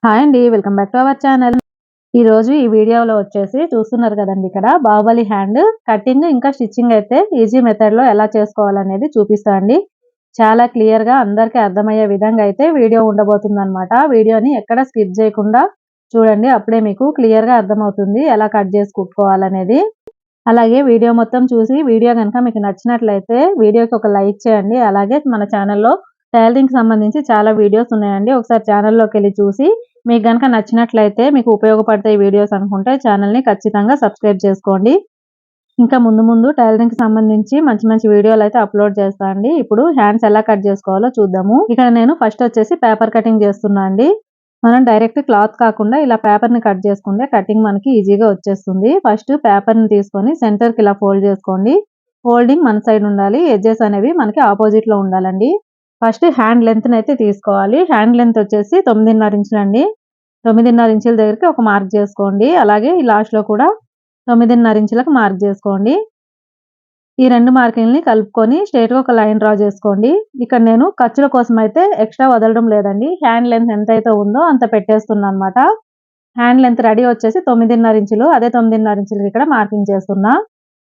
Hi అండి. Welcome back to our channel. ఈరోజు ఈ వీడియోలో వచ్చేసి చూస్తున్నారు కదండి, ఇక్కడ బాహుబలి హ్యాండ్ కటింగ్ ఇంకా స్టిచ్చింగ్ అయితే ఈజీ మెథడ్లో ఎలా చేసుకోవాలనేది చూపిస్తా అండి. చాలా క్లియర్గా అందరికీ అర్థమయ్యే విధంగా అయితే వీడియో ఉండబోతుందన్నమాట. వీడియోని ఎక్కడ స్కిప్ చేయకుండా చూడండి, అప్పుడే మీకు క్లియర్గా అర్థమవుతుంది ఎలా కట్ చేసి కుట్టుకోవాలనేది. అలాగే వీడియో మొత్తం చూసి వీడియో కనుక మీకు నచ్చినట్లయితే వీడియోకి ఒక లైక్ చేయండి. అలాగే మన ఛానల్లో టైలరింగ్ సంబంధించి చాలా వీడియోస్ ఉన్నాయండి. ఒకసారి ఛానల్లోకి వెళ్ళి చూసి మీకు గనుక నచ్చినట్లయితే మీకు ఉపయోగపడతాయి వీడియోస్ అనుకుంటే ఛానల్ని ఖచ్చితంగా సబ్స్క్రైబ్ చేసుకోండి. ఇంకా ముందు ముందు టైలరింగ్కి సంబంధించి మంచి మంచి వీడియోలు అయితే అప్లోడ్ చేస్తా అండి. ఇప్పుడు హ్యాండ్స్ ఎలా కట్ చేసుకోవాలో చూద్దాము. ఇక్కడ నేను ఫస్ట్ వచ్చేసి పేపర్ కటింగ్ చేస్తున్నా అండి. మనం డైరెక్ట్ క్లాత్ కాకుండా ఇలా పేపర్ని కట్ చేసుకుంటే కటింగ్ మనకి ఈజీగా వచ్చేస్తుంది. ఫస్ట్ పేపర్ని తీసుకొని సెంటర్కి ఇలా ఫోల్డ్ చేసుకోండి. ఫోల్డింగ్ మన సైడ్ ఉండాలి, ఎడ్జెస్ అనేవి మనకి ఆపోజిట్లో ఉండాలండి. ఫస్ట్ హ్యాండ్ లెంత్ని అయితే తీసుకోవాలి. హ్యాండ్ లెంత్ వచ్చేసి 9.5 ఇంచులు అండి. 9.5 ఇంచుల దగ్గరికి ఒక మార్క్ చేసుకోండి. అలాగే ఈ లాస్ట్లో కూడా 9.5 ఇంచులకు మార్క్ చేసుకోండి. ఈ రెండు మార్కింగ్ని కలుపుకొని స్ట్రైట్గా ఒక లైన్ డ్రా చేసుకోండి. ఇక్కడ నేను ఖర్చుల కోసం అయితే ఎక్స్ట్రా వదలడం లేదండి. హ్యాండ్ లెంత్ ఎంత అయితే ఉందో అంత పెట్టేస్తున్నా అనమాట. హ్యాండ్ లెంత్ రెడీ వచ్చేసి 9.5 ఇంచులు. అదే 9.5 ఇంచులకి ఇక్కడ మార్కింగ్ చేస్తున్నా.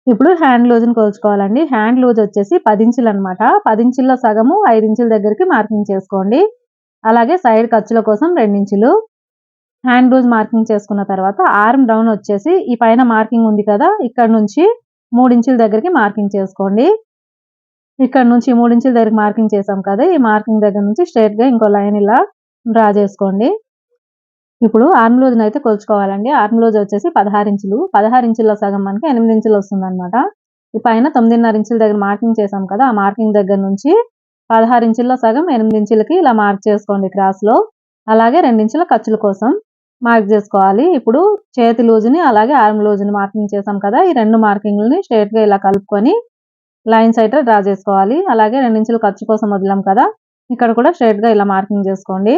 ఇప్పుడు హ్యాండ్ లూజ్ని కొలుచుకోవాలండి. హ్యాండ్ లూజ్ వచ్చేసి 10 ఇంచులు అనమాట. 10 ఇంచుల్లో సగము 5 ఇంచుల దగ్గరికి మార్కింగ్ చేసుకోండి. అలాగే సైడ్ ఖర్చుల కోసం 2 ఇంచులు. హ్యాండ్ లూజ్ మార్కింగ్ చేసుకున్న తర్వాత ఆర్మ్ డౌన్ వచ్చేసి ఈ పైన మార్కింగ్ ఉంది కదా, ఇక్కడ నుంచి 3 ఇంచుల దగ్గరికి మార్కింగ్ చేసుకోండి. ఇక్కడ నుంచి 3 ఇంచుల దగ్గరికి మార్కింగ్ చేసాం కదా, ఈ మార్కింగ్ దగ్గర నుంచి స్ట్రైట్గా ఇంకో లైన్ ఇలా డ్రా చేసుకోండి. ఇప్పుడు ఆర్మ్ లూజ్ని అయితే కొలుచుకోవాలండి. ఆర్మ్ లూజ్ వచ్చేసి 16 ఇంచులు. 16 ఇంచుల్లో సగం మనకి 8 ఇంచులు వస్తుంది అనమాట. ఈ పైన 9.5 ఇంచుల దగ్గర మార్కింగ్ చేసాం కదా, ఆ మార్కింగ్ దగ్గర నుంచి 16 ఇంచుల్లో సగం 8 ఇంచులకి ఇలా మార్క్ చేసుకోండి క్రాస్లో. అలాగే 2 ఇంచుల ఖర్చుల కోసం మార్క్ చేసుకోవాలి. ఇప్పుడు చేతి లూజ్ని అలాగే ఆర్మ్ లూజ్ని మార్కింగ్ చేసాం కదా, ఈ రెండు మార్కింగ్లని స్ట్రైట్గా ఇలా కలుపుకొని లైన్స్ అయితే డ్రా చేసుకోవాలి. అలాగే 2 ఇంచుల ఖర్చు కోసం వదిలాం కదా, ఇక్కడ కూడా స్ట్రైట్గా ఇలా మార్కింగ్ చేసుకోండి.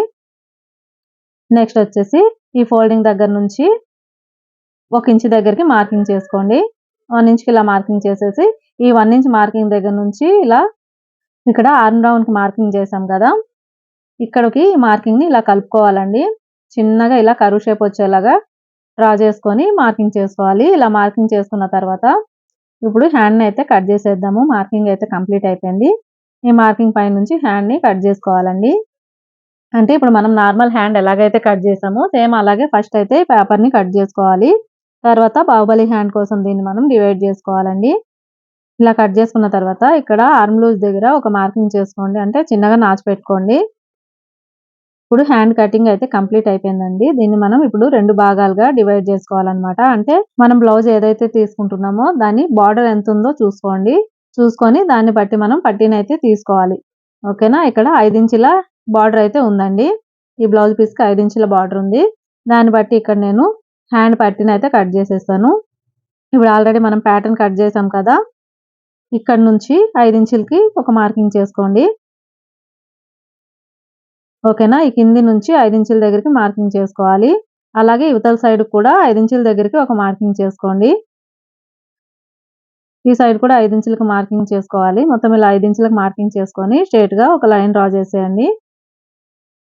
నెక్స్ట్ వచ్చేసి ఈ ఫోల్డింగ్ దగ్గర నుంచి 1 ఇంచ్ దగ్గరికి మార్కింగ్ చేసుకోండి. 1 ఇంచ్కి ఇలా మార్కింగ్ చేసేసి ఈ 1 ఇంచ్ మార్కింగ్ దగ్గర నుంచి ఇలా ఇక్కడ ఆర్మ్ డౌన్కి మార్కింగ్ చేసాం కదా, ఇక్కడికి మార్కింగ్ని ఇలా కలుపుకోవాలండి. చిన్నగా ఇలా కర్వ్ షేప్ వచ్చేలాగా డ్రా చేసుకొని మార్కింగ్ చేసుకోవాలి. ఇలా మార్కింగ్ చేసుకున్న తర్వాత ఇప్పుడు హ్యాండ్ని అయితే కట్ చేసేద్దాము. మార్కింగ్ అయితే కంప్లీట్ అయిపోయింది. ఈ మార్కింగ్ పై నుంచి హ్యాండ్ని కట్ చేసుకోవాలండి. అంటే ఇప్పుడు మనం నార్మల్ హ్యాండ్ ఎలాగైతే కట్ చేసామో సేమ్ అలాగే ఫస్ట్ అయితే పేపర్ని కట్ చేసుకోవాలి. తర్వాత బాహుబలి హ్యాండ్ కోసం దీన్ని మనం డివైడ్ చేసుకోవాలండి. ఇలా కట్ చేసుకున్న తర్వాత ఇక్కడ ఆర్మ్ లూజ్ దగ్గర ఒక మార్కింగ్ చేసుకోండి, అంటే చిన్నగా నాచు పెట్టుకోండి. ఇప్పుడు హ్యాండ్ కటింగ్ అయితే కంప్లీట్ అయిపోయిందండి. దీన్ని మనం ఇప్పుడు 2 భాగాలుగా డివైడ్ చేసుకోవాలన్నమాట. అంటే మనం బ్లౌజ్ ఏదైతే తీసుకుంటున్నామో దాని బార్డర్ ఎంత ఉందో చూసుకోండి. చూసుకొని దాన్ని బట్టి మనం పట్టీని అయితే తీసుకోవాలి. ఓకేనా. ఇక్కడ 5 ఇంచుల బార్డర్ అయితే ఉందండి. ఈ బ్లౌజ్ పీస్కి 5 ఇంచుల బార్డర్ ఉంది. దాన్ని బట్టి ఇక్కడ నేను హ్యాండ్ పట్టీని అయితే కట్ చేసేస్తాను. ఇప్పుడు ఆల్రెడీ మనం ప్యాటర్న్ కట్ చేసాం కదా, ఇక్కడ నుంచి 5 ఇంచులకి ఒక మార్కింగ్ చేసుకోండి. ఓకేనా. ఈ కింది నుంచి 5 ఇంచుల దగ్గరికి మార్కింగ్ చేసుకోవాలి. అలాగే ఇవతల సైడ్ కూడా 5 ఇంచుల దగ్గరికి ఒక మార్కింగ్ చేసుకోండి. ఈ సైడ్ కూడా 5 ఇంచులకు మార్కింగ్ చేసుకోవాలి. మొత్తం ఇలా 5 ఇంచులకు మార్కింగ్ చేసుకొని స్ట్రైట్గా ఒక లైన్ డ్రా చేసేయండి.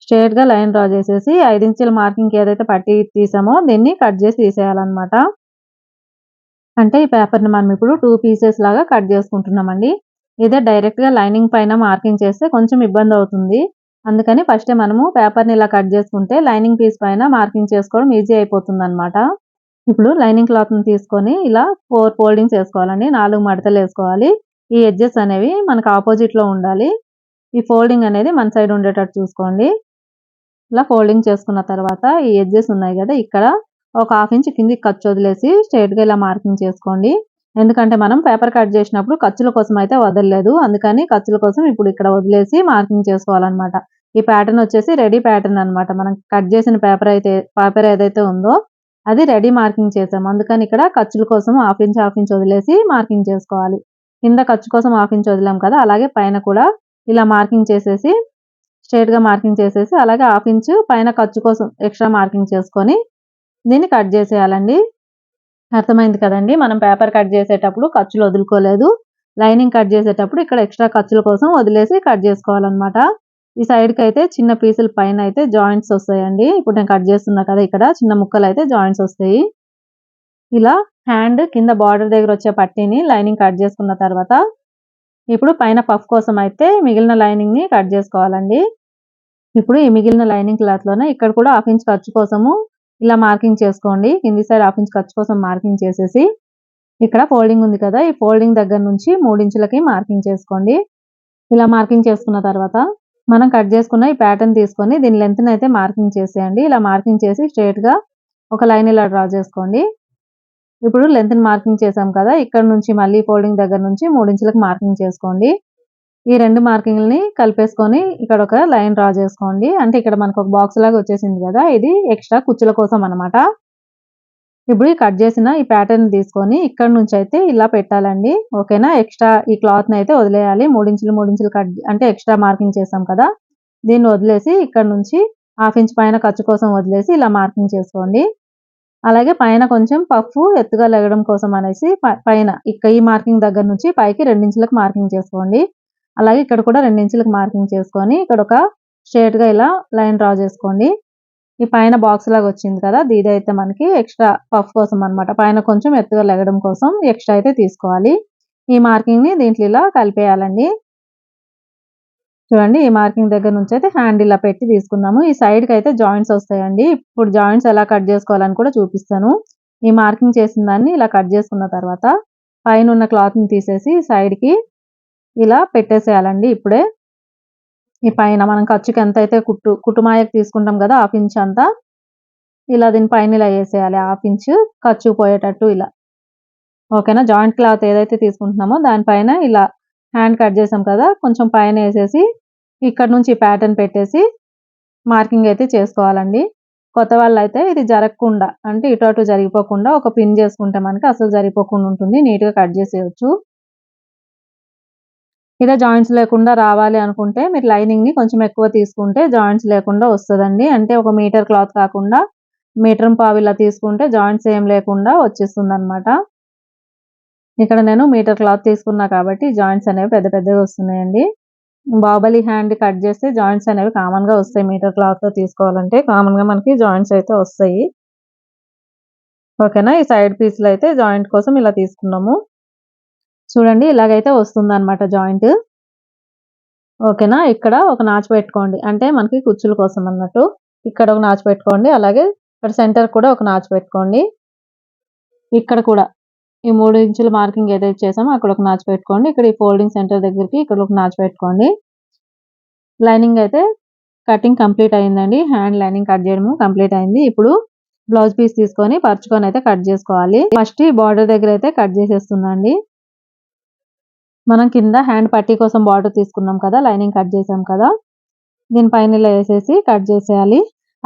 స్ట్రైట్గా లైన్ డ్రా చేసేసి 5 ఇంచుల మార్కింగ్ ఏదైతే పట్టి తీసామో దీన్ని కట్ చేసి తీసేయాలన్నమాట. అంటే ఈ పేపర్ని మనం ఇప్పుడు 2 పీసెస్ లాగా కట్ చేసుకుంటున్నామండి. ఇదే డైరెక్ట్గా లైనింగ్ పైన మార్కింగ్ చేస్తే కొంచెం ఇబ్బంది అవుతుంది. అందుకని ఫస్టే మనము పేపర్ని ఇలా కట్ చేసుకుంటే లైనింగ్ పీస్ పైన మార్కింగ్ చేసుకోవడం ఈజీ అయిపోతుంది అనమాట. ఇప్పుడు లైనింగ్ క్లాత్ని తీసుకొని ఇలా 4 ఫోల్డింగ్స్ వేసుకోవాలండి. 4 మడతలు వేసుకోవాలి. ఈ ఎడ్జెస్ అనేవి మనకు ఆపోజిట్లో ఉండాలి. ఈ ఫోల్డింగ్ అనేది మన సైడ్ ఉండేటట్టు చూసుకోండి. ఇలా ఫోల్డింగ్ చేసుకున్న తర్వాత ఈ ఎడ్జెస్ ఉన్నాయి కదా, ఇక్కడ ఒక 1/2 ఇంచ్ కిందికి ఖర్చు వదిలేసి స్ట్రైట్గా ఇలా మార్కింగ్ చేసుకోండి. ఎందుకంటే మనం పేపర్ కట్ చేసినప్పుడు ఖర్చుల కోసం అయితే వదలలేదు, అందుకని ఖర్చుల కోసం ఇప్పుడు ఇక్కడ వదిలేసి మార్కింగ్ చేసుకోవాలన్నమాట. ఈ ప్యాటర్న్ వచ్చేసి రెడీ ప్యాటర్న్ అనమాట. మనం కట్ చేసిన పేపర్ ఏదైతే ఉందో అది రెడీ మార్కింగ్ చేసాము. అందుకని ఇక్కడ ఖర్చుల కోసం 1/2 ఇంచ్ వదిలేసి మార్కింగ్ చేసుకోవాలి. కింద ఖర్చు కోసం 1/2 ఇంచ్ వదిలాం కదా, అలాగే పైన కూడా ఇలా మార్కింగ్ చేసేసి స్ట్రైట్గా మార్కింగ్ చేసేసి అలాగే 1/2 ఇంచ్ పైన ఖర్చు కోసం ఎక్స్ట్రా మార్కింగ్ చేసుకొని దీన్ని కట్ చేసేయాలండి. అర్థమైంది కదండి. మనం పేపర్ కట్ చేసేటప్పుడు ఖర్చులు వదులుకోలేదు, లైనింగ్ కట్ చేసేటప్పుడు ఇక్కడ ఎక్స్ట్రా ఖర్చుల కోసం వదిలేసి కట్ చేసుకోవాలన్నమాట. ఈ సైడ్కి అయితే చిన్న పీసుల పైన అయితే జాయింట్స్ వస్తాయండి. ఇప్పుడు నేను కట్ చేస్తున్నా కదా, ఇక్కడ చిన్న ముక్కలు అయితే జాయింట్స్ వస్తాయి. ఇలా హ్యాండ్ కింద బార్డర్ దగ్గర వచ్చే పట్టీని లైనింగ్ కట్ చేసుకున్న తర్వాత ఇప్పుడు పైన పఫ్ కోసం అయితే మిగిలిన లైనింగ్ ని కట్ చేసుకోవాలండి. ఇప్పుడు ఈ మిగిలిన లైనింగ్ క్లాత్ లోనే ఇక్కడ కూడా 1/2 ఇంచ్ ఖర్చు కోసము ఇలా మార్కింగ్ చేసుకోండి. కింది సైడ్ 1/2 ఇంచ్ ఖర్చు కోసం మార్కింగ్ చేసేసి ఇక్కడ ఫోల్డింగ్ ఉంది కదా, ఈ ఫోల్డింగ్ దగ్గర నుంచి 3 ఇంచులకి మార్కింగ్ చేసుకోండి. ఇలా మార్కింగ్ చేసుకున్న తర్వాత మనం కట్ చేసుకున్న ఈ ప్యాటర్న్ తీసుకొని దీని లెంత్ అయితే మార్కింగ్ చేసేయండి. ఇలా మార్కింగ్ చేసి స్ట్రైట్ గా ఒక లైన్ ఇలా డ్రా చేసుకోండి. ఇప్పుడు లెంత్ ని మార్కింగ్ చేసాం కదా, ఇక్కడ నుంచి మళ్ళీ ఫోల్డింగ్ దగ్గర నుంచి 3 ఇంచులకు మార్కింగ్ చేసుకోండి. ఈ 2 మార్కింగ్‌లని కలిపేసుకొని ఇక్కడ ఒక లైన్ డ్రా చేసుకోండి. అంటే ఇక్కడ మనకు ఒక బాక్స్ లాగా వచ్చేసింది కదా, ఇది ఎక్స్ట్రా కుచ్చుల కోసం అన్నమాట. ఇప్పుడు ఈ కట్ చేసిన ఈ ప్యాటర్న్ తీసుకొని ఇక్కడ నుంచి అయితే ఇలా పెట్టాలండి. ఓకేనా? ఎక్స్ట్రా ఈ క్లాత్ ని అయితే వదిలేయాలి. 3 ఇంచులు కట్ అంటే ఎక్స్ట్రా మార్కింగ్ చేసాం కదా, దీన్ని వదిలేసి ఇక్కడ నుంచి 1/2 ఇంచ్ పైన ఖర్చు కోసం వదిలేసి ఇలా మార్కింగ్ చేసుకోండి. అలాగే పైన కొంచెం పఫ్ ఎత్తుగా లెగడం కోసం అనేసి పైన ఈ మార్కింగ్ దగ్గర నుంచి పైకి 2 ఇంచులకు మార్కింగ్ చేసుకోండి. అలాగే ఇక్కడ కూడా 2 ఇంచులకు మార్కింగ్ చేసుకొని ఇక్కడ ఒక స్ట్రైట్ గా ఇలా లైన్ డ్రా చేసుకోండి. ఈ పైన బాక్స్ లాగా వచ్చింది కదా, ఇదైతే మనకి ఎక్స్ట్రా పఫ్ కోసం అన్నమాట. పైన కొంచెం ఎత్తుగా లెగడం కోసం ఎక్స్ట్రా అయితే తీసుకోవాలి. ఈ మార్కింగ్ ని దీంట్లో ఇలా కలిపేయాలండి. చూడండి, ఈ మార్కింగ్ దగ్గర నుంచి అయితే హ్యాండ్ ఇలా పెట్టి తీసుకున్నాము. ఈ సైడ్ కి అయితే జాయింట్స్ వస్తాయండి. ఇప్పుడు జాయింట్స్ ఎలా కట్ చేసుకోవాలని కూడా చూపిస్తాను. ఈ మార్కింగ్ చేసిన దాన్ని ఇలా కట్ చేసుకున్న తర్వాత పైన ఉన్న క్లాత్ ని తీసేసి సైడ్ కి ఇలా పెట్టేసేయాలండి. ఇప్పుడే ఈ పైన మనం ఖర్చుకి ఎంత అయితే కుట్టుమాయకు తీసుకుంటాం కదా, 1/2 ఇంచ్ అంతా ఇలా దీని పైన ఇలా వేసేయాలి. 1/2 ఇంచ్ ఖర్చు పోయేటట్టు ఇలా. ఓకేనా? జాయింట్ క్లాత్ ఏదైతే తీసుకుంటున్నామో దానిపైన ఇలా హ్యాండ్ కట్ చేసాం కదా, కొంచెం పైన వేసేసి ఇక్కడ నుంచి ప్యాటర్న్ పెట్టేసి మార్కింగ్ అయితే చేసుకోవాలండి. కొత్త వాళ్ళైతే ఇది జరగకుండా అంటే ఇటు అటు జరిగిపోకుండా ఒక పిన్ చేసుకుంటే మనకి అసలు జరిగిపోకుండా ఉంటుంది. నీట్ గా కట్ చేసేయచ్చు. ఇలా జాయింట్స్ లేకుండా రావాలి అనుకుంటే మీరు లైనింగ్ ని కొంచెం ఎక్కువ తీసుకుంటే జాయింట్స్ లేకుండా వస్తుందండి. అంటే 1 మీటర్ క్లాత్ కాకుండా 1.5 మీటర్ ఇలా తీసుకుంటే జాయింట్స్ ఏం లేకుండా వచ్చేస్తుంది అనమాట. ఇక్కడ నేను 1 మీటర్ క్లాత్ తీసుకున్నా కాబట్టి జాయింట్స్ అనేవి పెద్ద పెద్దగా వస్తున్నాయండి. బాహుబలి హ్యాండ్ కట్ చేస్తే జాయింట్స్ అనేవి కామన్ గా వస్తాయి. మీటర్ క్లాత్ తో తీసుకోవాలంటే కామన్ గా మనకి జాయింట్స్ అయితే వస్తాయి. ఓకేనా? ఈ సైడ్ పీస్ లో అయితే జాయింట్ కోసం ఇలా తీసుకున్నాము. చూడండి, ఇలాగైతే వస్తుంది అనమాట జాయింట్. ఓకేనా? ఇక్కడ ఒక నాచు పెట్టుకోండి, అంటే మనకి కుచ్చుల కోసం అన్నట్టు. ఇక్కడ ఒక నాచు పెట్టుకోండి. అలాగే ఇక్కడ సెంటర్ కూడా ఒక నాచు పెట్టుకోండి. ఇక్కడ కూడా ఈ 3 ఇంచుల మార్కింగ్ ఏదైతే చేసామో అక్కడ ఒక నాచు పెట్టుకోండి. ఇక్కడ ఈ ఫోల్డింగ్ సెంటర్ దగ్గరికి ఇక్కడ ఒక నాచు పెట్టుకోండి. లైనింగ్ అయితే కటింగ్ కంప్లీట్ అయిందండి. హ్యాండ్ లైనింగ్ కట్ చేయడం కంప్లీట్ అయింది. ఇప్పుడు బ్లౌజ్ పీస్ తీసుకొని పరుచుకొని అయితే కట్ చేసుకోవాలి. ఫస్ట్ ఈ బార్డర్ దగ్గర అయితే కట్ చేసేస్తుందండి. మనం కింద హ్యాండ్ పట్టీ కోసం బార్డర్ తీసుకున్నాం కదా, లైనింగ్ కట్ చేసాం కదా, దీనిపైన ఇలా వేసేసి కట్ చేసేయాలి.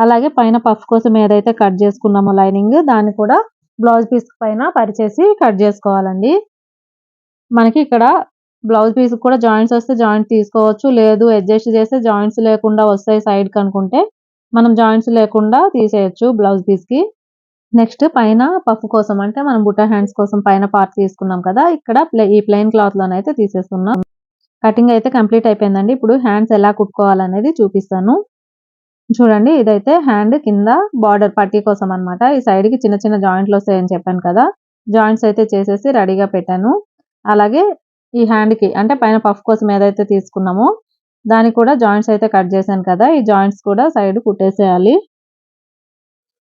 అలాగే పైన పఫ్ కోసం ఏదైతే కట్ చేసుకున్నామో లైనింగ్, దాన్ని కూడా బ్లౌజ్ పీస్ పైన పరిచేసి కట్ చేసుకోవాలండి. మనకి ఇక్కడ బ్లౌజ్ పీస్ కూడా జాయింట్స్ వస్తే జాయింట్ తీసుకోవచ్చు, లేదు అడ్జస్ట్ చేస్తే జాయింట్స్ లేకుండా వస్తాయి సైడ్ కి అనుకుంటే మనం జాయింట్స్ లేకుండా తీసేయచ్చు బ్లౌజ్ పీస్ కి. నెక్స్ట్ పైన పఫ్ కోసం అంటే మనం బుట్ట హ్యాండ్స్ కోసం పైన పార్ట్ తీసుకున్నాం కదా, ఇక్కడ ఈ ప్లెయిన్ క్లాత్ లోనైతే తీసేస్తున్నాం. కటింగ్ అయితే కంప్లీట్ అయిపోయిందండి. ఇప్పుడు హ్యాండ్స్ ఎలా కుట్టుకోవాలనేది చూపిస్తాను. చూడండి, ఇదైతే హ్యాండ్ కింద బార్డర్ పట్టీ కోసం అన్నమాట. ఈ సైడ్ కి చిన్న చిన్న జాయింట్లు వస్తాయని చెప్పాను కదా, జాయింట్స్ అయితే చేసేసి రెడీగా పెట్టాను. అలాగే ఈ హ్యాండ్ కి అంటే పైన పఫ్ కోసం ఏదైతే తీసుకున్నామో దానికి కూడా జాయింట్స్ అయితే కట్ చేశాను కదా, ఈ జాయింట్స్ కూడా సైడ్ కుట్టేసేయాలి.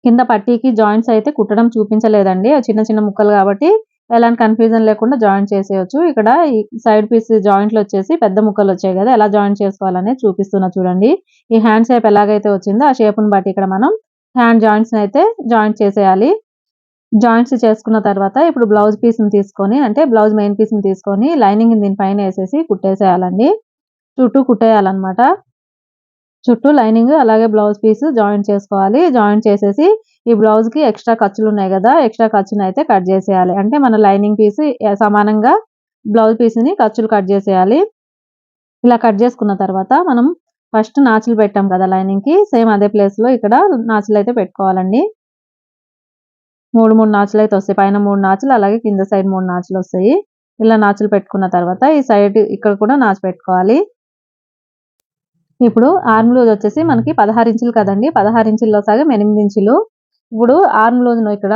కింద పట్టీకి జాయింట్స్ అయితే కుట్టడం చూపించలేదండి, చిన్న చిన్న ముక్కలు కాబట్టి ఎలాంటి కన్ఫ్యూజన్ లేకుండా జాయింట్ చేసేయచ్చు. ఇక్కడ ఈ సైడ్ పీస్ జాయింట్లు వచ్చేసి పెద్ద ముక్కలు వచ్చాయి కదా, ఎలా జాయింట్ చేసుకోవాలనేది చూపిస్తున్నా చూడండి. ఈ హ్యాండ్ షేప్ ఎలాగైతే వచ్చిందో ఆ షేప్ ని బట్టి ఇక్కడ మనం హ్యాండ్ జాయింట్స్ అయితే జాయింట్ చేసేయాలి. జాయింట్స్ చేసుకున్న తర్వాత ఇప్పుడు బ్లౌజ్ పీస్ ని తీసుకొని అంటే బ్లౌజ్ మెయిన్ పీస్ ని తీసుకొని లైనింగ్ దీనిపైన వేసేసి కుట్టేసేయాలండి. చుట్టూ కుట్టేయాలన్నమాట. చుట్టూ లైనింగ్ అలాగే బ్లౌజ్ పీస్ జాయింట్ చేసుకోవాలి. జాయింట్ చేసేసి ఈ బ్లౌజ్ కి ఎక్స్ట్రా ఖర్చులు ఉన్నాయి కదా, ఎక్స్ట్రా ఖర్చుని అయితే కట్ చేసేయాలి. అంటే మన లైనింగ్ పీస్ సమానంగా బ్లౌజ్ పీస్ ని ఖర్చులు కట్ చేసేయాలి. ఇలా కట్ చేసుకున్న తర్వాత మనం ఫస్ట్ నాచులు పెట్టాం కదా లైనింగ్ కి, సేమ్ అదే ప్లేస్ లో ఇక్కడ నాచులు అయితే పెట్టుకోవాలండి. 3 నాచులు అయితే వస్తాయి. పైన 3 నాచులు అలాగే కింద సైడ్ 3 నాచులు వస్తాయి. ఇలా నాచులు పెట్టుకున్న తర్వాత ఈ సైడ్ ఇక్కడ కూడా నాచు పెట్టుకోవాలి. ఇప్పుడు ఆర్మ్ లూజ్ వచ్చేసి మనకి 16 ఇంచులు కదండి, 16 ఇంచుల్లో సగం 8 ఇంచులు. ఇప్పుడు ఆర్మ్ లూజ్ను ఇక్కడ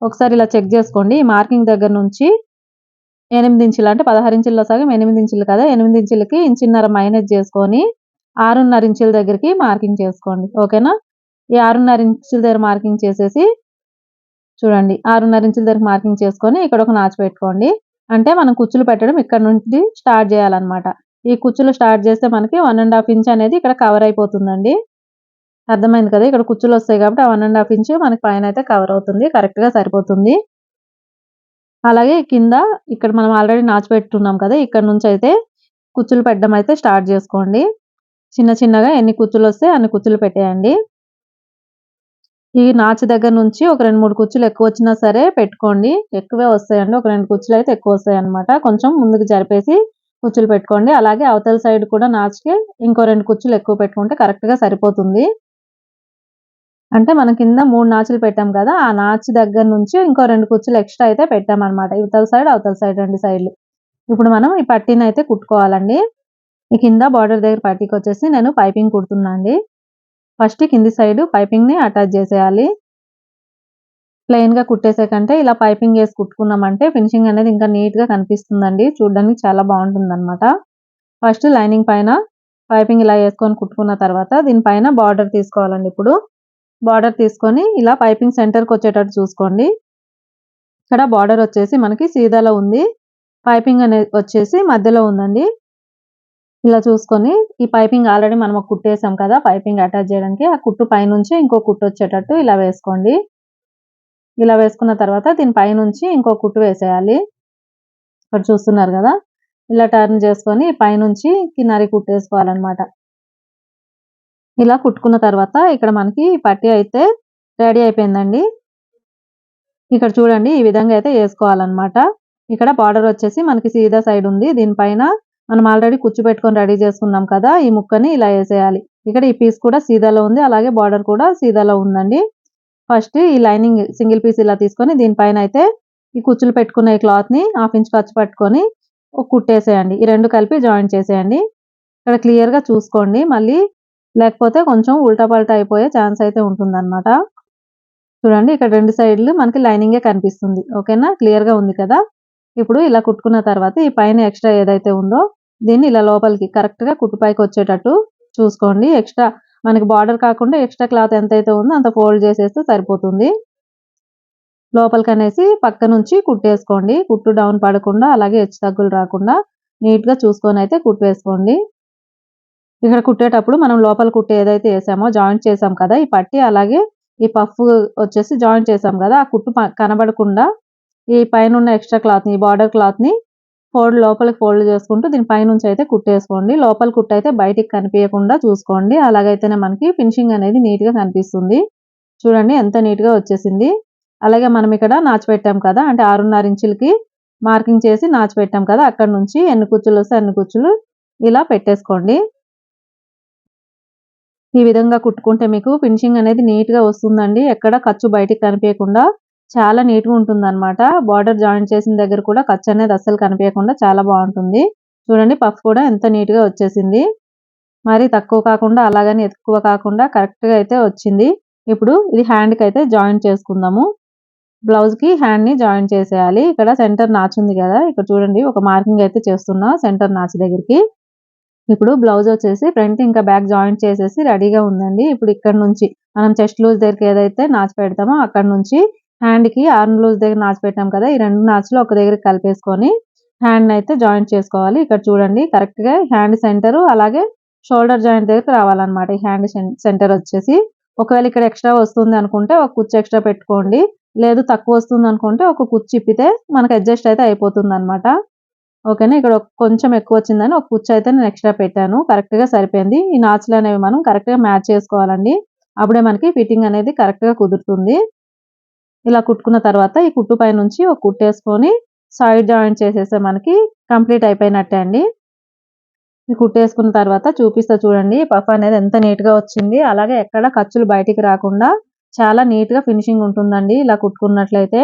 ఒకసారి ఇలా చెక్ చేసుకోండి. ఈ మార్కింగ్ దగ్గర నుంచి 8 ఇంచులు, అంటే 16 ఇంచుల్లో సగం 8 ఇంచులు కదా, 8 ఇంచులకి ఇంచున్నర మైనస్ చేసుకొని 6.5 ఇంచుల దగ్గరికి మార్కింగ్ చేసుకోండి. ఓకేనా. ఈ 6.5 ఇంచుల దగ్గర మార్కింగ్ చేసేసి చూడండి, 6.5 ఇంచుల దగ్గర మార్కింగ్ చేసుకొని ఇక్కడ ఒక నాచు పెట్టుకోండి. అంటే మనం కుచ్చులు పెట్టడం ఇక్కడ నుండి స్టార్ట్ చేయాలన్నమాట. ఈ కుచ్చులు స్టార్ట్ చేస్తే మనకి 1.5 ఇంచ్ అనేది ఇక్కడ కవర్ అయిపోతుందండి. అర్థమైంది కదా. ఇక్కడ కుచ్చులు వస్తాయి కాబట్టి ఆ 1.5 ఇంచ్ మనకి పైన అయితే కవర్ అవుతుంది, కరెక్ట్ గా సరిపోతుంది. అలాగే కింద ఇక్కడ మనం ఆల్రెడీ నాచు పెట్టున్నాం కదా, ఇక్కడ నుంచి అయితే కుచ్చులు పెట్టడం అయితే స్టార్ట్ చేసుకోండి. చిన్న చిన్నగా ఎన్ని కుచ్చులు వస్తే అన్ని కుచ్చులు పెట్టేయండి. ఈ నాచు దగ్గర నుంచి ఒక 2-3 కుచ్చులు ఎక్కువ వచ్చినా సరే పెట్టుకోండి. ఎక్కువే వస్తాయండి, ఒక 2 కుచ్చులు అయితే ఎక్కువ వస్తాయి అన్నమాట. కొంచెం ముందుకు జరిపేసి కుచ్చులు పెట్టుకోండి. అలాగే అవతల సైడ్ కూడా నాచుకి ఇంకో 2 కుచ్చులు ఎక్కువ పెట్టుకుంటే కరెక్ట్ గా సరిపోతుంది. అంటే మనం కింద 3 నాచులు పెట్టాం కదా, ఆ నాచు దగ్గర నుంచి ఇంకో 2 కుచ్చులు ఎక్స్ట్రా అయితే పెట్టామన్నమాట. ఇవతల సైడ్ అవతల సైడ్ 2 సైడ్లు. ఇప్పుడు మనం ఈ పట్టీని అయితే కుట్టుకోవాలండి. ఈ కింద బార్డర్ దగ్గర పట్టీకి వచ్చేసి నేను పైపింగ్ కుడుతున్నా అండి. ఫస్ట్ కింది సైడ్ పైపింగ్ ని అటాచ్ చేసేయాలి. ప్లెయిన్ గా కుట్టేసే కంటే ఇలా పైపింగ్ వేసి కుట్టుకున్నామంటే ఫినిషింగ్ అనేది ఇంకా నీట్ గా కనిపిస్తుందండి, చూడడానికి చాలా బాగుంటుంది అనమాట. ఫస్ట్ లైనింగ్ పైన పైపింగ్ ఇలా వేసుకొని కుట్టుకున్న తర్వాత దీనిపైన బార్డర్ తీసుకోవాలండి. ఇప్పుడు బార్డర్ తీసుకొని ఇలా పైపింగ్ సెంటర్ కి వచ్చేటట్టు చూసుకోండి. ఇక్కడ బార్డర్ వచ్చేసి మనకి సీదాలో ఉంది, పైపింగ్ అనేది వచ్చేసి మధ్యలో ఉందండి. ఇలా చూసుకొని ఈ పైపింగ్ ఆల్రెడీ మనం ఒక కుట్టేసాం కదా, పైపింగ్ అటాచ్ చేయడానికి ఆ కుట్టు పైనుంచి ఇంకో కుట్టు వచ్చేటట్టు ఇలా వేసుకోండి. ఇలా వేసుకున్న తర్వాత దీని పైనుంచి ఇంకో కుట్టు వేసేయాలి. ఇక్కడ చూస్తున్నారు కదా, ఇలా టర్న్ చేసుకొని పైనుంచి కిన్నరి కుట్టేసుకోవాలన్నమాట. ఇలా కుట్టుకున్న తర్వాత ఇక్కడ మనకి పట్టీ అయితే రెడీ అయిపోయిందండి. ఇక్కడ చూడండి, ఈ విధంగా అయితే వేసుకోవాలన్నమాట. ఇక్కడ బార్డర్ వచ్చేసి మనకి సీదా సైడ్ ఉంది, దీనిపైన మనం ఆల్రెడీ కుచ్చు పెట్టుకొని రెడీ చేసుకున్నాం కదా, ఈ ముక్కని ఇలా వేసేయాలి. ఇక్కడ ఈ పీస్ కూడా సీదాలో ఉంది, అలాగే బార్డర్ కూడా సీదాలో ఉందండి. ఫస్ట్ ఈ లైనింగ్ సింగిల్ పీస్ ఇలా తీసుకొని దీనిపైన అయితే ఈ కుచ్చులు పెట్టుకున్న ఈ క్లాత్ ని 1/2 ఇంచ్ ఖర్చు పట్టుకొని ఒక కుట్టేసేయండి. ఈ రెండు కలిపి జాయింట్ చేసేయండి. ఇక్కడ క్లియర్ గా చూసుకోండి, మళ్ళీ లేకపోతే కొంచెం ఉల్టా పల్టా అయిపోయే ఛాన్స్ అయితే ఉంటుందన్నమాట. చూడండి, ఇక్కడ 2 సైడ్లు మనకి లైనింగే కనిపిస్తుంది. ఓకేనా, క్లియర్ గా ఉంది కదా. ఇప్పుడు ఇలా కుట్టుకున్న తర్వాత ఈ పైన ఎక్స్ట్రా ఏదైతే ఉందో దీన్ని ఇలా లోపలికి కరెక్ట్ గా కుట్టు పైకి వచ్చేటట్టు చూసుకోండి. ఎక్స్ట్రా మనకి బార్డర్ కాకుండా ఎక్స్ట్రా క్లాత్ ఎంతైతే ఉందో అంత ఫోల్డ్ చేసేస్తే సరిపోతుంది. లోపలికి అనేసి పక్క నుంచి కుట్టేసుకోండి. కుట్టు డౌన్ పడకుండా అలాగే హెచ్చు తగ్గులు రాకుండా నీట్ గా చూసుకొని అయితే కుట్టు వేసుకోండి. ఇక్కడ కుట్టేటప్పుడు మనం లోపల కుట్టు ఏదైతే వేసామో జాయింట్ చేసాం కదా, ఈ పట్టి అలాగే ఈ పఫ్ వచ్చేసి జాయింట్ చేసాం కదా, ఆ కుట్టు కనబడకుండా ఈ పైన ఉన్న ఎక్స్ట్రా క్లాత్ ని, బార్డర్ క్లాత్ ని లోపలికి ఫోల్డ్ చేసుకుంటూ దీని పైనుంచి అయితే కుట్టేసుకోండి. లోపల కుట్టు అయితే బయటికి కనిపించకుండా చూసుకోండి, అలాగైతేనే మనకి ఫినిషింగ్ అనేది నీట్ గా కనిపిస్తుంది. చూడండి ఎంత నీట్ గా వచ్చేసింది. అలాగే మనం ఇక్కడ నాచు పెట్టాం కదా, అంటే 6.5 ఇంచులకి మార్కింగ్ చేసి నాచు పెట్టాం కదా, అక్కడ నుంచి ఎన్ని కుచ్చులు వస్తే అన్ని కుచ్చులు ఇలా పెట్టేసుకోండి. ఈ విధంగా కుట్టుకుంటే మీకు ఫినిషింగ్ అనేది నీట్ గా వస్తుందండి, ఎక్కడ ఖర్చు బయటికి కనిపించకుండా చాలా నీట్ గా ఉంటుందన్నమాట. బార్డర్ జాయింట్ చేసిన దగ్గర కూడా ఖర్చు అనేది అస్సలు కనిపించకుండా చాలా బాగుంటుంది. చూడండి, పఫ్ కూడా ఎంత నీట్ గా వచ్చేసింది. మరి తక్కువ కాకుండా అలాగని ఎక్కువ కాకుండా కరెక్ట్ గా అయితే వచ్చింది. ఇప్పుడు ఇది హ్యాండ్ కి అయితే జాయింట్ చేసుకుందాము. బ్లౌజ్ కి హ్యాండ్ ని జాయింట్ చేసేయాలి. ఇక్కడ సెంటర్ నాచు ఉంది కదా, ఇక్కడ చూడండి ఒక మార్కింగ్ అయితే చేస్తున్నా సెంటర్ నాచు దగ్గరికి. ఇప్పుడు బ్లౌజ్ వచ్చేసి ఫ్రంట్ ఇంకా బ్యాక్ జాయింట్ చేసేసి రెడీగా ఉందండి. ఇప్పుడు ఇక్కడ నుంచి మనం చెస్ట్ లూజ్ దగ్గరికి ఏదైతే నాచు పెడతామో అక్కడ నుంచి హ్యాండ్ కి ఆర్మ్ లూజ్ దగ్గర నాచు పెట్టాం కదా, ఈ 2 నాచులు ఒక దగ్గర కలిపేసుకొని హ్యాండ్ అయితే జాయింట్ చేసుకోవాలి. ఇక్కడ చూడండి కరెక్ట్ గా హ్యాండ్ సెంటర్ అలాగే షోల్డర్ జాయింట్ దగ్గరికి రావాలన్నమాట. ఈ హ్యాండ్ సెంటర్ వచ్చేసి ఒకవేళ ఇక్కడ ఎక్స్ట్రా వస్తుంది అనుకుంటే ఒక కుచ్చు ఎక్స్ట్రా పెట్టుకోండి, లేదు తక్కువ వస్తుంది అనుకుంటే ఒక కుచ్చు ఇప్పితే మనకు అడ్జస్ట్ అయితే అయిపోతుంది అనమాట. ఓకేనా, ఇక్కడ కొంచెం ఎక్కువ వచ్చిందని ఒక కుచ్చు అయితే నేను ఎక్స్ట్రా పెట్టాను, కరెక్ట్ గా సరిపోయింది. ఈ నాచులు అనేవి మనం కరెక్ట్ గా మ్యాచ్ చేసుకోవాలండి, అప్పుడే మనకి ఫిట్టింగ్ అనేది కరెక్ట్ గా కుదురుతుంది. ఇలా కుట్టుకున్న తర్వాత ఈ కుట్టు పై నుంచి ఒక కుట్టేసుకొని సైడ్ జాయింట్ చేసేస్తే మనకి కంప్లీట్ అయిపోయినట్టే అండి. ఈ కుట్టేసుకున్న తర్వాత చూపిస్తా చూడండి, పఫ్ అనేది ఎంత నీట్ గా వచ్చింది, అలాగే ఎక్కడ ఖర్చులు బయటికి రాకుండా చాలా నీట్ గా ఫినిషింగ్ ఉంటుందండి ఇలా కుట్టుకున్నట్లయితే.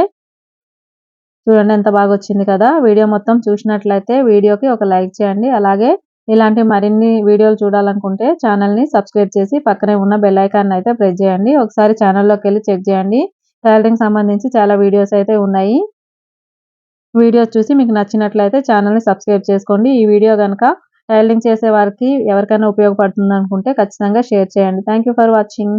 చూడండి ఎంత బాగా వచ్చింది కదా. వీడియో మొత్తం చూసినట్లయితే వీడియోకి ఒక లైక్ చేయండి, అలాగే ఇలాంటి మరిన్ని వీడియోలు చూడాలనుకుంటే ఛానల్ని సబ్స్క్రైబ్ చేసి పక్కనే ఉన్న బెల్ ఐకాన్ అయితే ప్రెస్ చేయండి. ఒకసారి ఛానల్లోకి వెళ్ళి చెక్ చేయండి. టైలరింగ్ సంబంధించి చాలా వీడియోస్ అయితే ఉన్నాయి. వీడియోస్ చూసి మీకు నచ్చినట్లయితే ఛానల్ని సబ్స్క్రైబ్ చేసుకోండి. ఈ వీడియో కనుక టైలరింగ్ చేసే వారికి ఎవరికైనా ఉపయోగపడుతుంది అనుకుంటే ఖచ్చితంగా షేర్ చేయండి. Thank you for watching.